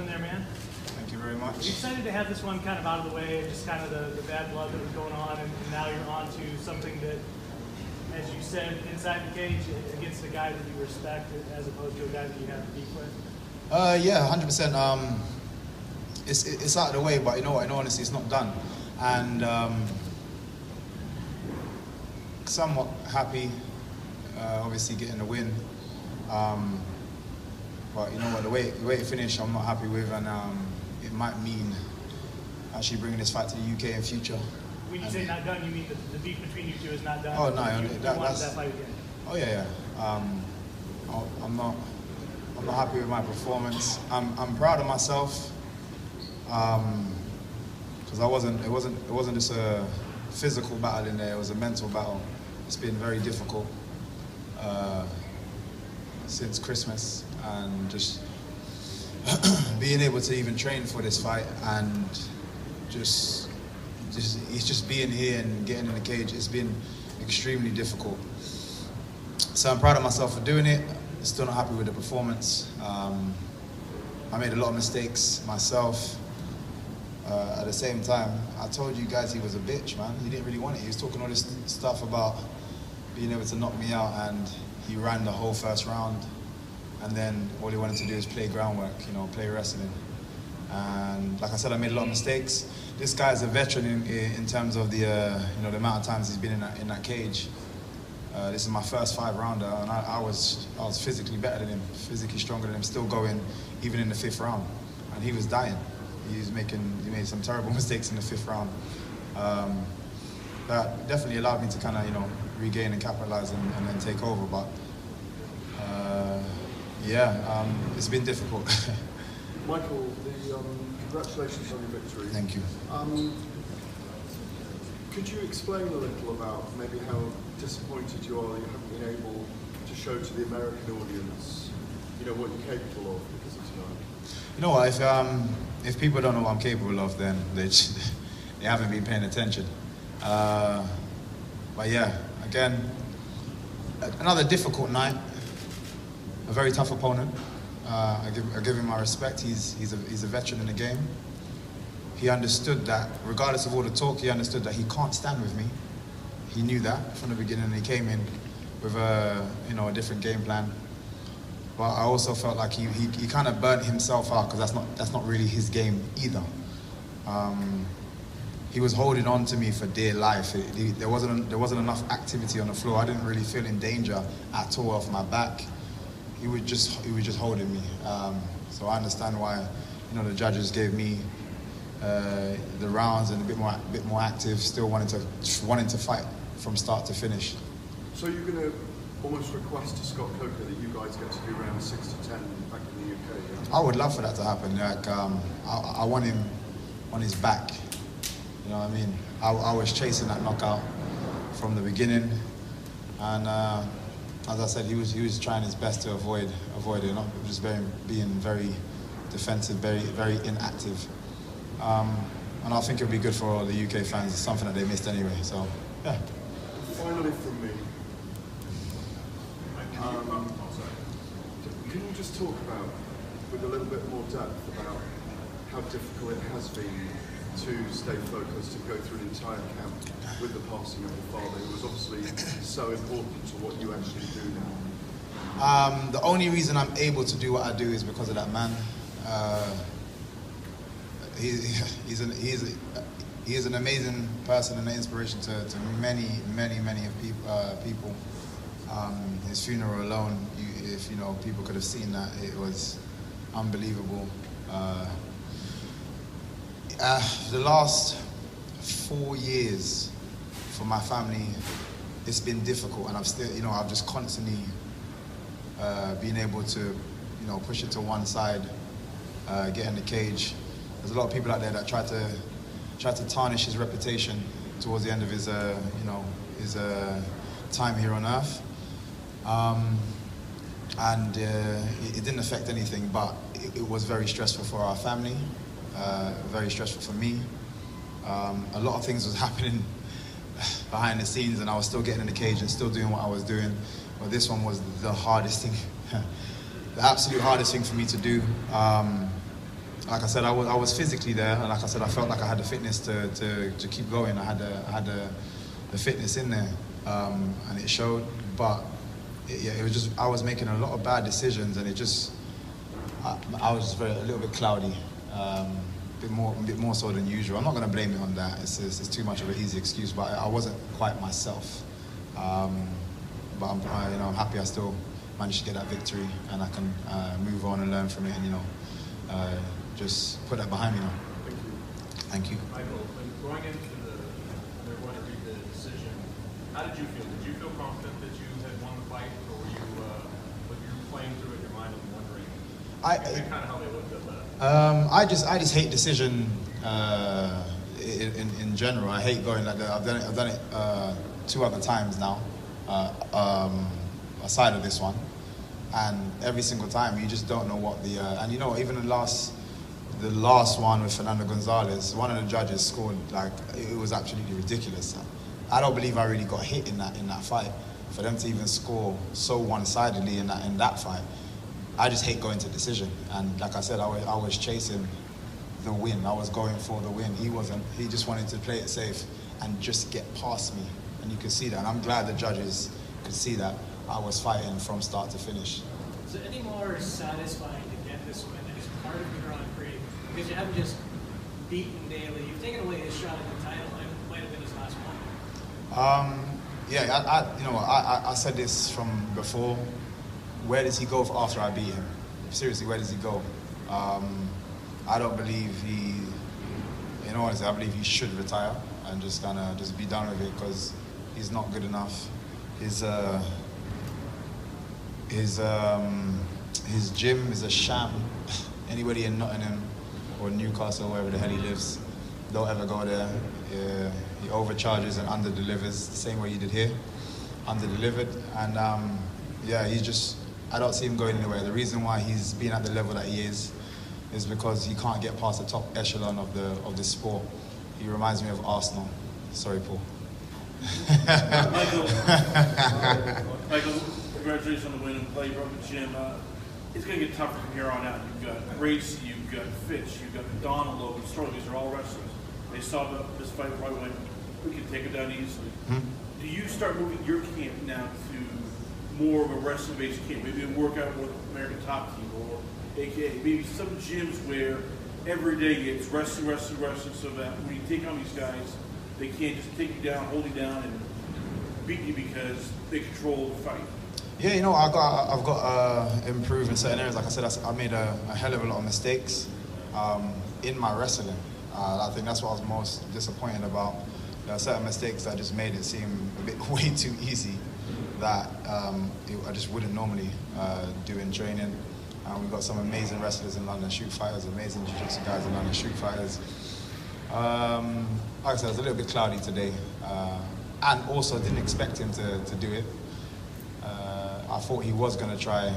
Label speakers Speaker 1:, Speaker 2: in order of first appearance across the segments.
Speaker 1: win there, man.
Speaker 2: Thank you very much.
Speaker 1: Are you excited to have this one kind of out of the way, just kind of the bad blood that was going on, and now you're on to something that, as you said, inside the cage against a guy that you respect as opposed to a guy that you have to beef with?
Speaker 2: Yeah, 100%. It's out of the way, but you know what? In all honesty, it's not done. And somewhat happy, obviously getting the win. But you know what? The way it finished, I'm not happy with, and it might mean actually bringing this fight to the UK in future.
Speaker 1: When you say not done, you mean the beef between you two is not done?
Speaker 2: Oh no,
Speaker 1: that's that fight again.
Speaker 2: Oh yeah. I'm not happy with my performance. I'm proud of myself because it wasn't just a physical battle in there. It was a mental battle. It's been very difficult since Christmas, and just being able to even train for this fight and it's just being here and getting in the cage. It's been extremely difficult. So I'm proud of myself for doing it. Still not happy with the performance. I made a lot of mistakes myself. At the same time, I told you guys he was a bitch, man. He didn't really want it. He was talking all this stuff about being able to knock me out, and he ran the whole first round. And then all he wanted to do is play groundwork, play wrestling. And like I said, I made a lot of mistakes. This guy's a veteran in terms of the the amount of times he's been in that cage. This is my first 5-rounder, and I was physically better than him, physically stronger than him, still going even in the 5th round, and he was dying. He made some terrible mistakes in the 5th round. That definitely allowed me to kind of regain and capitalize and then take over. But it's been difficult.
Speaker 3: Michael, congratulations on your victory.
Speaker 2: Thank you.
Speaker 3: Could you explain a little about maybe how disappointed you are that you haven't been able to show to the American audience, what you're capable of because of tonight?
Speaker 2: You know what? If people don't know what I'm capable of, then they haven't been paying attention. But yeah, again, another difficult night. A very tough opponent. I give him my respect. He's a veteran in the game. He understood that, regardless of all the talk, he understood that he can't stand with me. He knew that from the beginning, and he came in with a different game plan. But I also felt like he kind of burnt himself out, because that's not really his game either. He was holding on to me for dear life. There wasn't enough activity on the floor. I didn't really feel in danger at all off my back. He was just holding me. So I understand why the judges gave me the rounds and a bit more active, still wanting to fight from start to finish.
Speaker 3: So you're going to almost request to Scott Coker that you guys get to do round 6 to 10 back in the UK? Yeah?
Speaker 2: I would love for that to happen. Like, I want him on his back. You know what I mean? I was chasing that knockout from the beginning, and as I said, he was trying his best to avoid it, not just being very defensive, very inactive. And I think it'll be good for all the UK fans. It's something that they missed anyway. So yeah.
Speaker 3: Finally, from me, can you just talk about, with a little bit more depth, about how difficult it has been to stay focused, to go through an entire camp with the passing of your father, who was obviously so important to what you actually do now?
Speaker 2: The only reason I'm able to do what I do is because of that man. He is an amazing person and an inspiration to many people. His funeral alone, if people could have seen that, it was unbelievable. The last 4 years for my family, it's been difficult, and I've just constantly been able to, push it to one side, get in the cage. There's a lot of people out there that try to tarnish his reputation towards the end of his time here on Earth, and it didn't affect anything, but it was very stressful for our family, very stressful for me. A lot of things was happening behind the scenes, and I was still getting in the cage and still doing what I was doing. But this one was the hardest thing, the absolute hardest thing for me to do. like I said, I was physically there, and like I said, I felt like I had the fitness to keep going. I had the fitness in there, and it showed. But it was just I was making a lot of bad decisions, and I was just a little bit cloudy, a bit more so than usual. I'm not going to blame it on that. It's too much of an easy excuse, but I wasn't quite myself. But I'm happy I still managed to get that victory, and I can move on and learn from it, and just put that behind me now. Thank you.
Speaker 4: Michael, when going into they're going to read the decision, how did you feel? Did you feel confident that you had won the fight, or were you playing through it in your mind and wondering? Kind of how they looked at that.
Speaker 2: I just hate decision in general. I hate going like that. I've done it 2 other times now, aside of this one, and every single time you just don't know what and even the last one with Fernando Gonzalez, one of the judges scored like it was absolutely ridiculous. I don't believe I really got hit in that fight. For them to even score so one-sidedly in that fight, I just hate going to decision. And like I said, I was chasing the win. I was going for the win. He wasn't. He just wanted to play it safe and just get past me. And you could see that. And I'm glad the judges could see that I was fighting from start to finish.
Speaker 5: Is it any more satisfying to get this win as part of the Grand Prix? Because you haven't just beaten Daley. You've taken away his shot at the title, and it might have been his last one.
Speaker 2: I said this from before. Where does he go after I beat him? Seriously, where does he go? I don't believe honestly, I believe he should retire and just kind of just be done with it, because he's not good enough. His gym is a sham. Anybody in Nottingham or Newcastle, wherever the hell he lives, don't ever go there. He overcharges and underdelivers the same way he did here. Underdelivered, and I don't see him going anywhere. The reason why he's been at the level that he is because he can't get past the top echelon of this sport. He reminds me of Arsenal. Sorry, Paul.
Speaker 6: Michael, congratulations on the win and play. You broke the gym. It's going to get tougher from here on out. You've got Gracie, you've got Fitch, you've got McDonald, Logan, Sterling. These are all wrestlers. They saw this fight probably went, we can take it down easily. Do you start moving your camp now to more of a wrestling-based camp? Maybe a workout with American Top Team, or AKA maybe some gyms where every day it's wrestling, so that when you take on these guys, they can't just take you down, hold you down, and beat you because they control the fight.
Speaker 2: Yeah, I've got to improve in certain areas. Like I said, I made a hell of a lot of mistakes in my wrestling. I think that's what I was most disappointed about. There are certain mistakes that just made it seem a bit way too easy that I just wouldn't normally do in training. We've got some amazing wrestlers in London, shoot fighters, amazing jiu-jitsu guys in London, shoot fighters. Like I said, I was a little bit cloudy today, and also didn't expect him to do it. I thought he was going to try.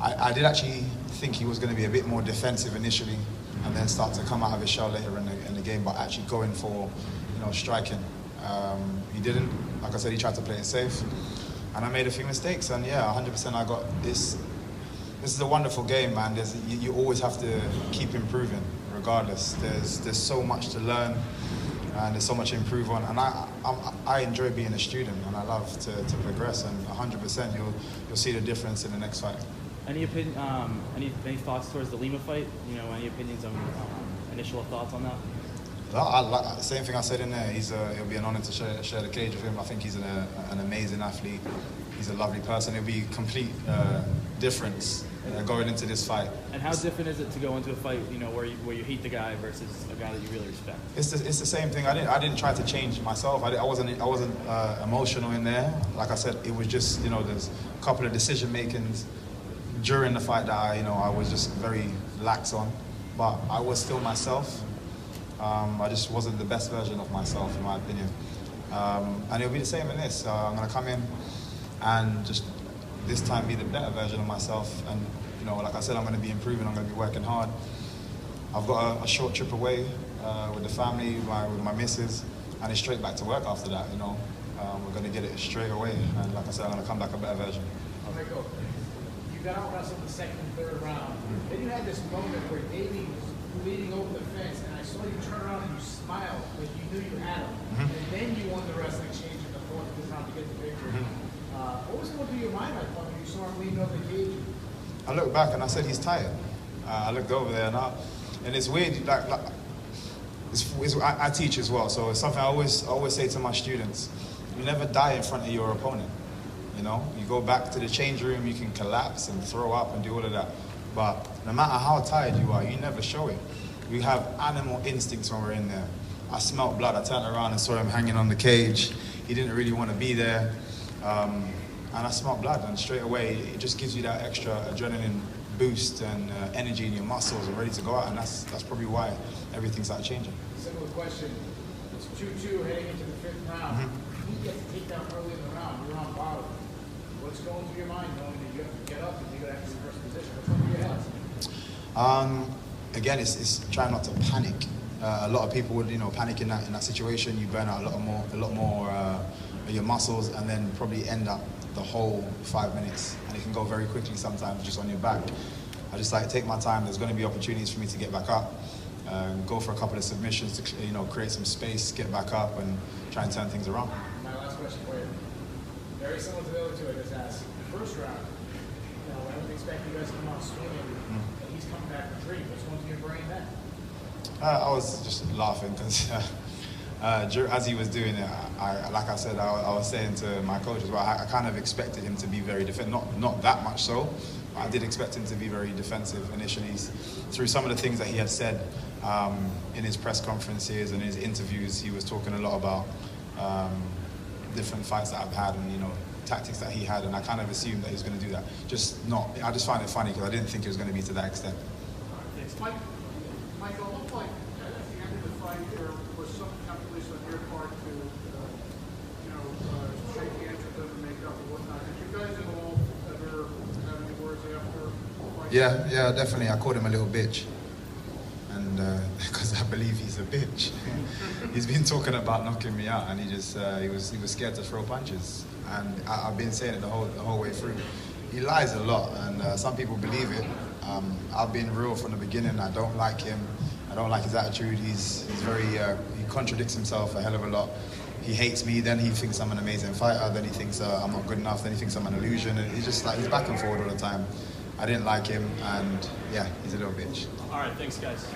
Speaker 2: I did actually think he was going to be a bit more defensive initially, and then start to come out of his shell later in the game, but actually going for, striking. He didn't. Like I said, he tried to play it safe, and I made a few mistakes. And yeah, 100%. I got this. This is a wonderful game, man. You always have to keep improving, regardless. There's so much to learn, and there's so much to improve on. And I enjoy being a student, and I love to progress. And 100%, you'll see the difference in the next fight.
Speaker 7: Any thoughts towards the Lima fight? Any opinions on initial thoughts on that?
Speaker 2: Same thing I said in there. It'll be an honor to share the cage with him. I think he's an amazing athlete. He's a lovely person. It'll be complete difference going into this fight. And
Speaker 7: how different is it to go into a fight, where you hate the guy versus a guy that you really respect?
Speaker 2: It's the same thing. I didn't try to change myself. I wasn't emotional in there. Like I said, it was just there's a couple of decision makings during the fight that I was just very lax on, but I was still myself. I just wasn't the best version of myself, in my opinion. And it'll be the same in this. I'm going to come in and just this time be the better version of myself. And, like I said, I'm going to be improving. I'm going to be working hard. I've got a short trip away with the family, with my missus, and it's straight back to work after that, We're going to get it straight away. And like I said, I'm going to come back a better version.
Speaker 5: Michael, you got out wrestled the second and third round. Then you had this moment where Daley was
Speaker 8: leading over the fence, and I saw you turn around and you smiled like you knew you had him.
Speaker 2: Mm-hmm.
Speaker 8: And then you won the wrestling exchange in the fourth round to get the victory. What was going through your mind like when you saw him leading over the cage?
Speaker 2: I looked back and I said, he's tired. I looked over there and it's weird, I teach as well, so it's something I always say to my students, you never die in front of your opponent. You know, you go back to the change room, you can collapse and throw up and do all of that. But no matter how tired you are, you never show it. We have animal instincts when we're in there. I smelled blood, I turned around and saw him hanging on the cage. He didn't really want to be there. And I smelled blood, and straight away, it just gives you that extra adrenaline boost and energy in your muscles and ready to go out, and that's probably why everything started changing.
Speaker 8: Similar question. It's 2-2 heading into the fifth round. You get to take down early in the round. You're on bottom. What's going through your mind knowing that you have to get up and you got to have your first position? What's going through your head?
Speaker 2: Again, it's trying not to panic. A lot of people would, panic in that situation. You burn out a lot more of your muscles, and then probably end up the whole 5 minutes. And it can go very quickly sometimes, just on your back. I just like to take my time. There's going to be opportunities for me to get back up, go for a couple of submissions to create some space, get back up, and try and turn things around.
Speaker 8: My last question for you. Very similar to the other two I just asked. First round, I would expect you guys to come out swinging, and he's coming back for three. What's going through your brain then?
Speaker 2: I was just laughing because as he was doing it, like I said, I was saying to my coach as well, I kind of expected him to be very defensive, not that much so, but I did expect him to be very defensive initially. Through some of the things that he had said in his press conferences and his interviews, he was talking a lot about different fights that I've had and, tactics that he had, and I kind of assumed that he was going to do that. I just find it funny because I didn't think it was going to be to that extent.
Speaker 8: Michael, it looked like at the end of the fight there was some calculation on your part to, shake hands with them and make up and whatnot. Did you guys at all ever have any words after the fight?
Speaker 2: Yeah, definitely. I called him a little bitch. And because I believe he's a bitch. He's been talking about knocking me out, and he was scared to throw punches. And I've been saying it the whole way through. He lies a lot, and some people believe it. I've been real from the beginning. I don't like him. I don't like his attitude. He's very he contradicts himself a hell of a lot. He hates me, then he thinks I'm an amazing fighter, then he thinks I'm not good enough, then he thinks I'm an illusion, and he's just he's back and forward all the time. I didn't like him, and yeah, he's a little bitch.
Speaker 1: All right, thanks guys.